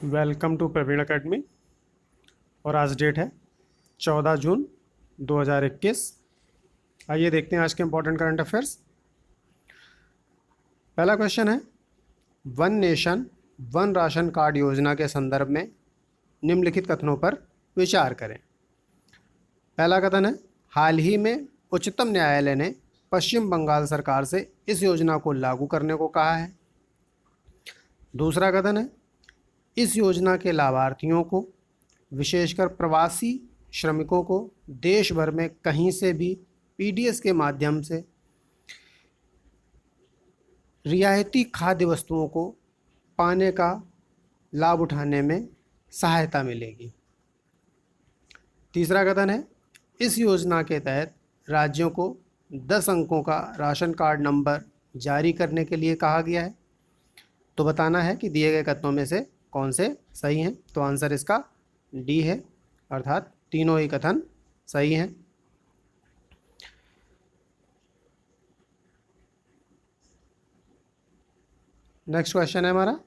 Welcome to Praveen academy. और आज date है 14 जून 2021। आइए देखते हैं आज के इंपॉर्टेंट करंट अफेयर्स। पहला क्वेश्चन है, one nation one ration card योजना के संदर्भ में निम्नलिखित कथनों पर विचार करें। पहला कथन है, हाल ही में उच्चतम न्यायालय ने पश्चिम बंगाल सरकार से इस योजना को लागू करने को कहा है। दूसरा कथन है, इस योजना के लाभार्थियों को, विशेषकर प्रवासी श्रमिकों को देश भर में कहीं से भी पीडीएस के माध्यम से रियायती खाद्य वस्तुओं को पाने का लाभ उठाने में सहायता मिलेगी। तीसरा कथन है, इस योजना के तहत राज्यों को 10 अंकों का राशन कार्ड नंबर जारी करने के लिए कहा गया है। तो बताना है कि दिए गए कथनों में से कौन से सही हैं। तो आंसर इसका डी है, अर्थात तीनों ही कथन सही हैं। नेक्स्ट क्वेश्चन है हमारा,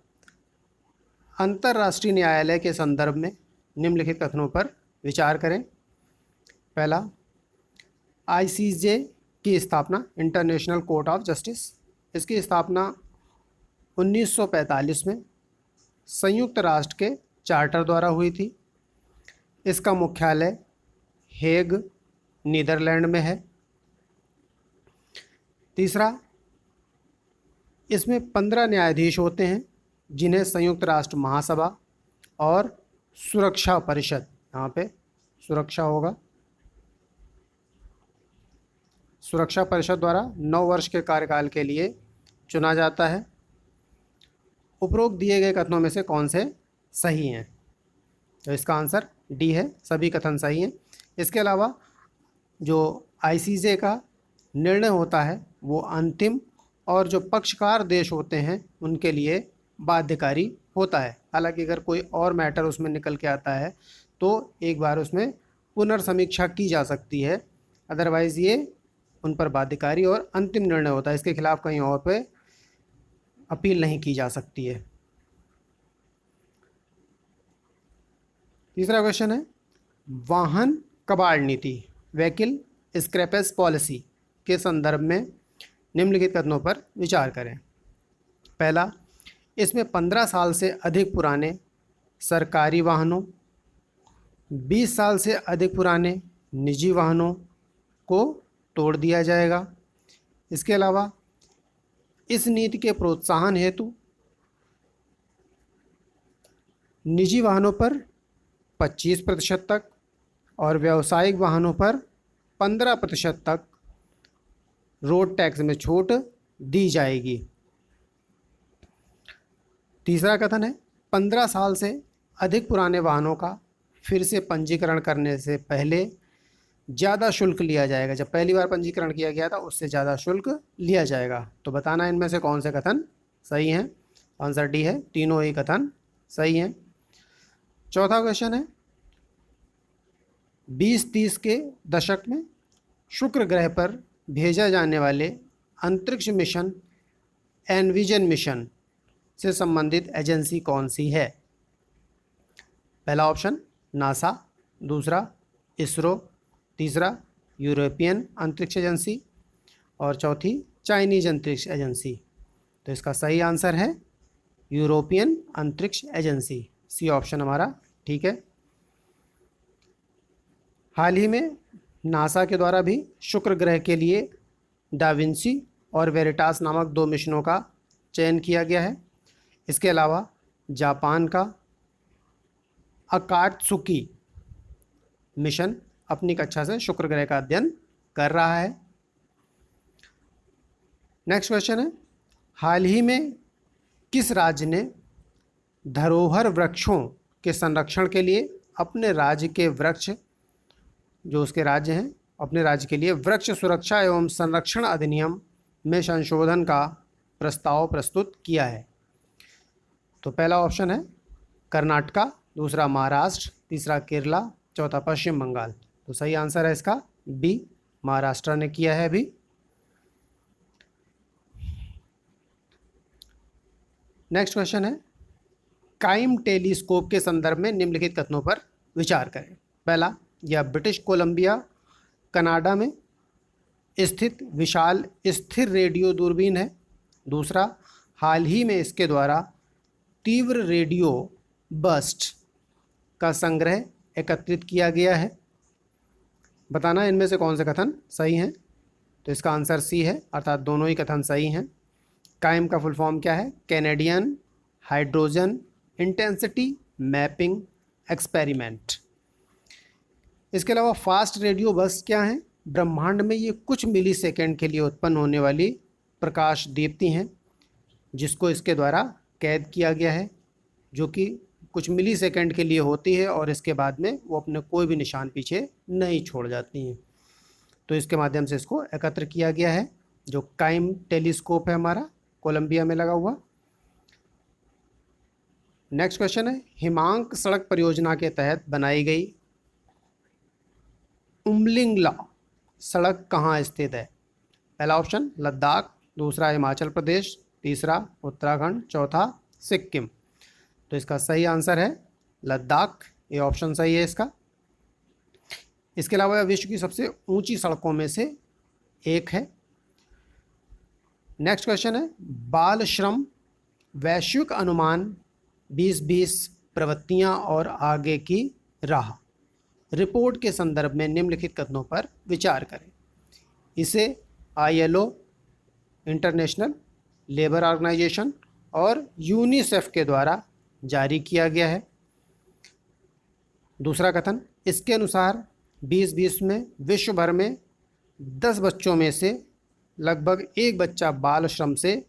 अंतर्राष्ट्रीय न्यायालय के संदर्भ में निम्नलिखित कथनों पर विचार करें। पहला, आईसीजे की स्थापना, इंटरनेशनल कोर्ट ऑफ जस्टिस, इसकी स्थापना 1945 में संयुक्त राष्ट्र के चार्टर द्वारा हुई थी। इसका मुख्यालय हेग, नीदरलैंड में है। तीसरा, इसमें 15 न्यायाधीश होते हैं जिन्हें संयुक्त राष्ट्र महासभा और सुरक्षा परिषद, यहाँ पे सुरक्षा होगा, सुरक्षा परिषद द्वारा 9 वर्ष के कार्यकाल के लिए चुना जाता है। उपरोक्त दिए गए कथनों में से कौन से सही हैं? तो इसका आंसर डी है, सभी कथन सही हैं। इसके अलावा जो आईसीजे का निर्णय होता है वो अंतिम और जो पक्षकार देश होते हैं उनके लिए बाध्यकारी होता है। हालांकि अगर कोई और मैटर उसमें निकल के आता है तो एक बार उसमें पुनर्समीक्षा की जा सकती है, अदरवाइज़ ये उन पर बाध्यकारी और अंतिम निर्णय होता है। इसके खिलाफ कहीं और पे अपील नहीं की जा सकती है। तीसरा क्वेश्चन है, वाहन कबाड़ नीति, व्हीकल स्क्रैपेज पॉलिसी के संदर्भ में निम्नलिखित कथनों पर विचार करें। पहला, इसमें 15 साल से अधिक पुराने सरकारी वाहनों, 20 साल से अधिक पुराने निजी वाहनों को तोड़ दिया जाएगा। इसके अलावा इस नीति के प्रोत्साहन हेतु निजी वाहनों पर 25% तक और व्यावसायिक वाहनों पर 15% तक रोड टैक्स में छूट दी जाएगी। तीसरा कथन है, 15 साल से अधिक पुराने वाहनों का फिर से पंजीकरण करने से पहले ज़्यादा शुल्क लिया जाएगा। जब पहली बार पंजीकरण किया गया था उससे ज़्यादा शुल्क लिया जाएगा। तो बताना इनमें से कौन से कथन सही हैं। आंसर डी है, तीनों ही कथन सही हैं। चौथा क्वेश्चन है, 2030 के दशक में शुक्र ग्रह पर भेजा जाने वाले अंतरिक्ष मिशन एनविजन मिशन से संबंधित एजेंसी कौन सी है? पहला ऑप्शन नासा, दूसरा इसरो, तीसरा यूरोपियन अंतरिक्ष एजेंसी और चौथी चाइनीज अंतरिक्ष एजेंसी। तो इसका सही आंसर है यूरोपियन अंतरिक्ष एजेंसी, सी ऑप्शन हमारा ठीक है। हाल ही में नासा के द्वारा भी शुक्र ग्रह के लिए डाविंसी और वेरिटास नामक 2 मिशनों का चयन किया गया है। इसके अलावा जापान का अकात्सुकी मिशन अपनी कक्षा से शुक्र ग्रह का अध्ययन कर रहा है। नेक्स्ट क्वेश्चन है, हाल ही में किस राज्य ने धरोहर वृक्षों के संरक्षण के लिए अपने राज्य के वृक्ष, जो उसके राज्य हैं, अपने राज्य के लिए वृक्ष सुरक्षा एवं संरक्षण अधिनियम में संशोधन का प्रस्ताव प्रस्तुत किया है? तो पहला ऑप्शन है कर्नाटका, दूसरा महाराष्ट्र, तीसरा केरला, चौथा पश्चिम बंगाल। तो सही आंसर है इसका बी, महाराष्ट्र ने किया है अभी। नेक्स्ट क्वेश्चन है, काइम टेलीस्कोप के संदर्भ में निम्नलिखित कथनों पर विचार करें। पहला, यह ब्रिटिश कोलंबिया कनाडा में स्थित विशाल स्थिर रेडियो दूरबीन है। दूसरा, हाल ही में इसके द्वारा तीव्र रेडियो बर्स्ट का संग्रह एकत्रित किया गया है। बताना इनमें से कौन से कथन सही हैं। तो इसका आंसर सी है, अर्थात दोनों ही कथन सही हैं। काइम का फुल फॉर्म क्या है? Canadian hydrogen intensity mapping experiment. इसके अलावा फास्ट रेडियो बर्स्ट क्या हैं? ब्रह्मांड में ये कुछ मिली सेकेंड के लिए उत्पन्न होने वाली प्रकाश दीप्ति हैं, जिसको इसके द्वारा कैद किया गया है, जो कि कुछ मिली सेकेंड के लिए होती है और इसके बाद में वो अपने कोई भी निशान पीछे नहीं छोड़ जाती हैं। तो इसके माध्यम से इसको एकत्र किया गया है, जो काइम टेलीस्कोप है हमारा कोलंबिया में लगा हुआ। नेक्स्ट क्वेश्चन है, हिमांक सड़क परियोजना के तहत बनाई गई उमलिंगला सड़क कहाँ स्थित है? पहला ऑप्शन लद्दाख, दूसरा हिमाचल प्रदेश, तीसरा उत्तराखंड, चौथा सिक्किम। तो इसका सही आंसर है लद्दाख, ये ऑप्शन सही है इसका। इसके अलावा विश्व की सबसे ऊंची सड़कों में से एक है। नेक्स्ट क्वेश्चन है, बाल श्रम वैश्विक अनुमान 2020 प्रवृत्तियां और आगे की राह रिपोर्ट के संदर्भ में निम्नलिखित कथनों पर विचार करें। इसे ILO इंटरनेशनल लेबर ऑर्गेनाइजेशन और यूनिसेफ के द्वारा जारी किया गया है। दूसरा कथन, इसके अनुसार 2020 में विश्व भर में 10 बच्चों में से लगभग एक बच्चा बाल श्रम से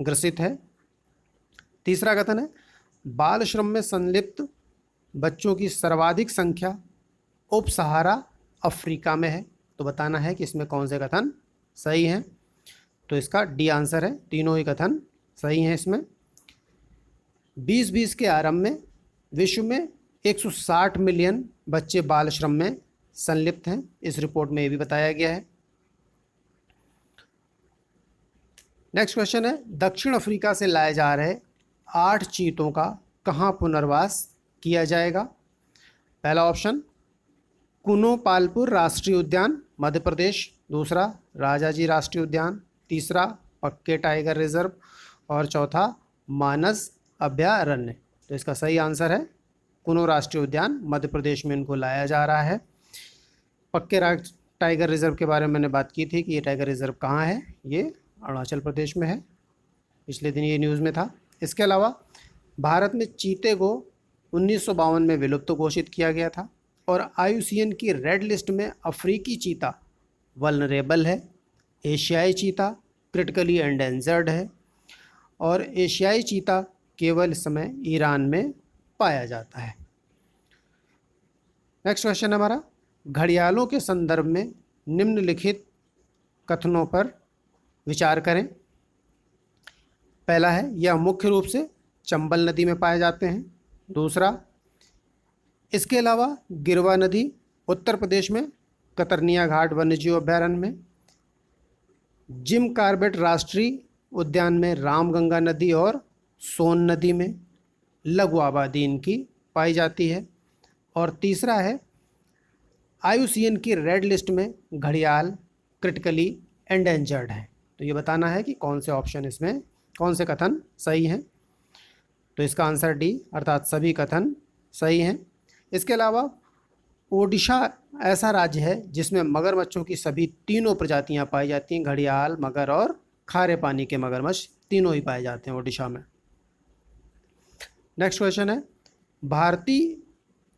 ग्रसित है। तीसरा कथन है, बाल श्रम में संलिप्त बच्चों की सर्वाधिक संख्या उप सहारा अफ्रीका में है। तो बताना है कि इसमें कौन से कथन सही हैं। तो इसका डी आंसर है, तीनों ही कथन सही हैं इसमें। 2020 के आरंभ में विश्व में 160 मिलियन बच्चे बाल श्रम में संलिप्त हैं, इस रिपोर्ट में ये भी बताया गया है। नेक्स्ट क्वेश्चन है, दक्षिण अफ्रीका से लाए जा रहे 8 चीतों का कहाँ पुनर्वास किया जाएगा? पहला ऑप्शन कुनो पालपुर राष्ट्रीय उद्यान मध्य प्रदेश, दूसरा राजाजी राष्ट्रीय उद्यान, तीसरा पक्के टाइगर रिजर्व और चौथा मानस अभयारण्य। तो इसका सही आंसर है कुनो राष्ट्रीय उद्यान मध्य प्रदेश में इनको लाया जा रहा है। पक्के टाइगर रिजर्व के बारे में मैंने बात की थी कि ये टाइगर रिजर्व कहाँ है, ये अरुणाचल प्रदेश में है, पिछले दिन ये न्यूज़ में था। इसके अलावा भारत में चीते को 1952 में विलुप्त घोषित किया गया था और IUCN की रेड लिस्ट में अफ्रीकी चीता वल्नरेबल है, एशियाई चीता क्रिटिकली एंडेंजर्ड है और एशियाई चीता केवल इस समय ईरान में पाया जाता है। नेक्स्ट क्वेश्चन हमारा, घड़ियालों के संदर्भ में निम्नलिखित कथनों पर विचार करें। पहला है, यह मुख्य रूप से चंबल नदी में पाए जाते हैं। दूसरा, इसके अलावा गिरवा नदी उत्तर प्रदेश में कतरनिया घाट वन्यजीव अभयारण्य में, जिम कार्बेट राष्ट्रीय उद्यान में रामगंगा नदी और सोन नदी में लघु आबादी इनकी पाई जाती है। और तीसरा है, IUCN की रेड लिस्ट में घड़ियाल क्रिटिकली एंडेंजर्ड है। तो ये बताना है कि कौन से ऑप्शन इसमें कौन से कथन सही हैं। तो इसका आंसर डी, अर्थात सभी कथन सही हैं। इसके अलावा ओडिशा ऐसा राज्य है जिसमें मगरमच्छों की सभी तीनों प्रजातियां पाई जाती हैं, घड़ियाल, मगर और खारे पानी के मगरमच्छ तीनों ही पाए जाते हैं ओडिशा में। नेक्स्ट क्वेश्चन है, भारतीय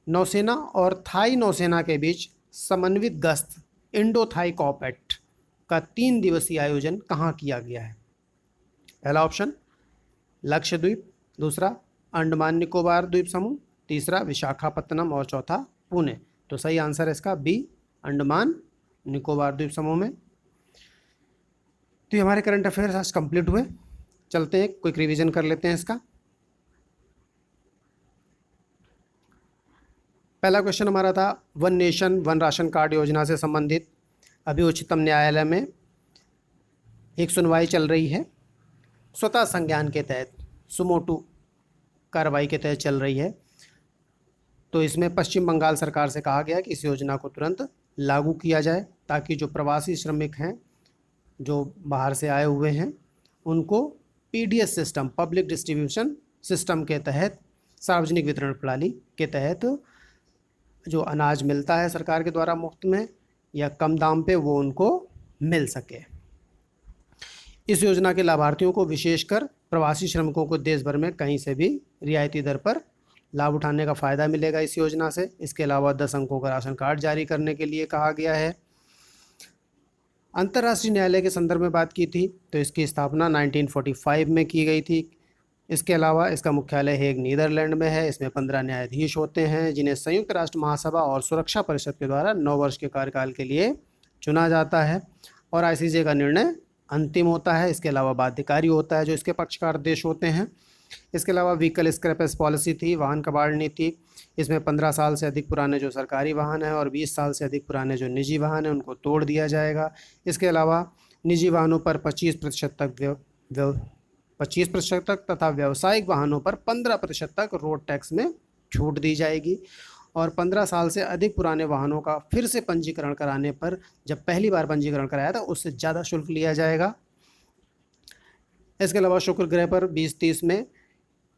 नौसेना और थाई नौसेना के बीच समन्वित गश्त इंडो थाई कॉपैक्ट का 3 दिवसीय आयोजन कहाँ किया गया है? पहला ऑप्शन लक्षद्वीप, दूसरा अंडमान निकोबार द्वीप समूह, तीसरा विशाखापत्तनम और चौथा पुणे। तो सही आंसर है इसका बी, अंडमान निकोबार द्वीप समूह में। तो ये हमारे करंट अफेयर्स आज कंप्लीट हुए। चलते हैं क्विक रिवीजन कर लेते हैं इसका। पहला क्वेश्चन हमारा था, one nation one ration card योजना से संबंधित अभी उच्चतम न्यायालय में एक सुनवाई चल रही है। स्वतः संज्ञान के तहत सुमोटू कार्रवाई के तहत चल रही है। तो इसमें पश्चिम बंगाल सरकार से कहा गया कि इस योजना को तुरंत लागू किया जाए ताकि जो प्रवासी श्रमिक हैं जो बाहर से आए हुए हैं उनको PDS system, public distribution system के तहत, सार्वजनिक वितरण प्रणाली के तहत जो अनाज मिलता है सरकार के द्वारा मुफ्त में या कम दाम पे, वो उनको मिल सके। इस योजना के लाभार्थियों को, विशेषकर प्रवासी श्रमिकों को, देश भर में कहीं से भी रियायती दर पर लाभ उठाने का फ़ायदा मिलेगा इस योजना से। इसके अलावा 10 अंकों का राशन कार्ड जारी करने के लिए कहा गया है। अंतर्राष्ट्रीय न्यायालय के संदर्भ में बात की थी तो इसकी स्थापना 1945 में की गई थी। इसके अलावा इसका मुख्यालय हेग, नीदरलैंड में है। इसमें 15 न्यायाधीश होते हैं जिन्हें संयुक्त राष्ट्र महासभा और सुरक्षा परिषद के द्वारा 9 वर्ष के कार्यकाल के लिए चुना जाता है और आईसीजे का निर्णय अंतिम होता है। इसके अलावा बाध्यकारी होता है जो इसके पक्षकार देश होते हैं। इसके अलावा व्हीकल स्क्रैपेज पॉलिसी थी, वाहन कबाड़ नीति। इसमें 15 साल से अधिक पुराने जो सरकारी वाहन हैं और 20 साल से अधिक पुराने जो निजी वाहन हैं उनको तोड़ दिया जाएगा। इसके अलावा निजी वाहनों पर 25% तक तथा व्यावसायिक वाहनों पर 15% तक रोड टैक्स में छूट दी जाएगी और 15 साल से अधिक पुराने वाहनों का फिर से पंजीकरण कराने पर, जब पहली बार पंजीकरण कराया था उससे ज़्यादा शुल्क लिया जाएगा। इसके अलावा शुक्र ग्रह पर 2030 में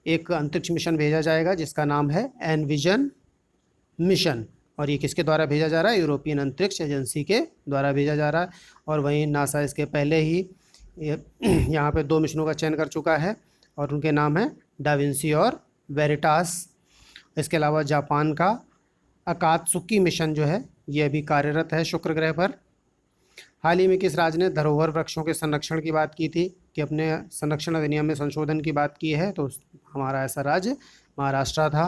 एक अंतरिक्ष मिशन भेजा जाएगा जिसका नाम है एनविजन मिशन, और ये किसके द्वारा भेजा जा रहा है? यूरोपियन अंतरिक्ष एजेंसी के द्वारा भेजा जा रहा है। और वहीं नासा इसके पहले ही यहाँ पे 2 मिशनों का चयन कर चुका है और उनके नाम है डाविंसी और वेरिटास। इसके अलावा जापान का अकात्सुकी मिशन जो है ये अभी कार्यरत है शुक्र ग्रह पर। हाल ही में किस राज्य ने धरोहर वृक्षों के संरक्षण की बात की थी कि अपने संरक्षण अधिनियम में संशोधन की बात की है? तो हमारा ऐसा राज्य महाराष्ट्र था।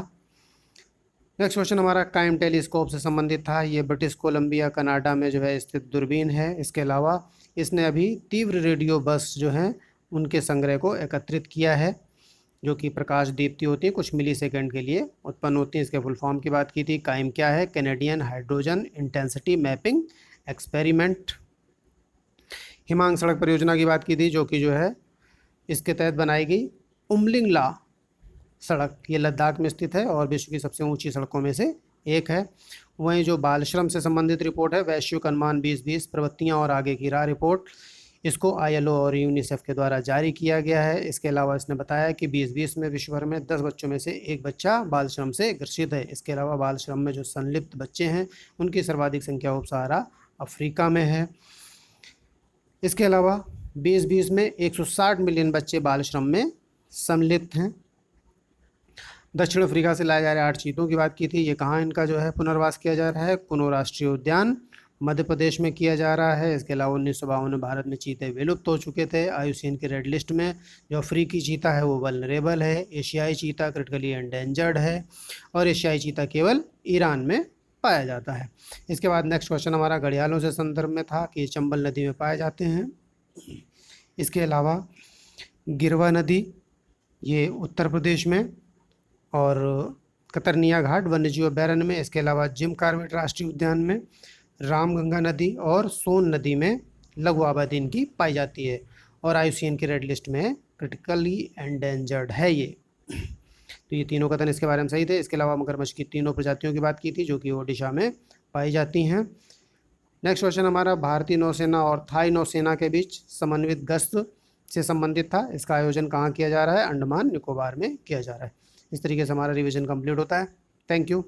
नेक्स्ट क्वेश्चन हमारा काइम टेलीस्कोप से संबंधित था। ये ब्रिटिश कोलंबिया कनाडा में जो है स्थित दूरबीन है। इसके अलावा इसने अभी तीव्र रेडियो बस जो हैं उनके संग्रह को एकत्रित किया है जो कि प्रकाश दीप्ति होती है, कुछ मिली सेकेंड के लिए उत्पन्न होती है। इसके फुल फॉर्म की बात की थी। काइम क्या है? Canadian hydrogen intensity mapping experiment. Himang सड़क परियोजना की बात की थी जो कि जो है इसके तहत बनाई गई उमलिंग ला सड़क, ये लद्दाख में स्थित है और विश्व की सबसे ऊंची सड़कों में से एक है। वहीं जो बाल श्रम से संबंधित रिपोर्ट है, वैश्विक अनुमान 2020 प्रवृत्तियां और आगे की राह रिपोर्ट, इसको आईएलओ और यूनिसेफ के द्वारा जारी किया गया है। इसके अलावा इसने बताया कि 2020 में विश्व भर में 10 बच्चों में से एक बच्चा बाल श्रम से ग्रसित है। इसके अलावा बाल श्रम में जो संलिप्त बच्चे हैं उनकी सर्वाधिक संख्या उप सहारा अफ्रीका में है। इसके अलावा 2020 में 160 मिलियन बच्चे बाल श्रम में सम्मिलित हैं। दक्षिण अफ्रीका से लाए जा रहे 8 चीतों की बात की थी। ये कहाँ इनका जो है पुनर्वास किया जा रहा है? कुनो राष्ट्रीय उद्यान मध्य प्रदेश में किया जा रहा है। इसके अलावा 1952 में भारत में चीते विलुप्त हो चुके थे। IUCN की रेड लिस्ट में जो अफ्रीकी चीता है वो वल्नरेबल है। एशियाई चीता क्रिटिकली एंडेंजर्ड है और एशियाई चीता केवल ईरान में पाया जाता है। इसके बाद नेक्स्ट क्वेश्चन हमारा घड़ियालों से संदर्भ में था कि चंबल नदी में पाए जाते हैं। इसके अलावा गिरवा नदी ये उत्तर प्रदेश में और कतरनिया घाट वन्यजीव अभयारण्य में। इसके अलावा जिम कॉर्बेट राष्ट्रीय उद्यान में, रामगंगा नदी और सोन नदी में लघु आबादी इनकी पाई जाती है और IUCN की रेड लिस्ट में क्रिटिकली एंडेंजर्ड है ये। तो ये तीनों कथन इसके बारे में सही थे। इसके अलावा मगरमच्छ की 3 प्रजातियों की बात की थी जो कि ओडिशा में पाई जाती हैं। नेक्स्ट क्वेश्चन हमारा भारतीय नौसेना और थाई नौसेना के बीच समन्वित गश्त से संबंधित था। इसका आयोजन कहाँ किया जा रहा है? अंडमान निकोबार में किया जा रहा है। इस तरीके से हमारा रिवीजन कंप्लीट होता है। Thank you.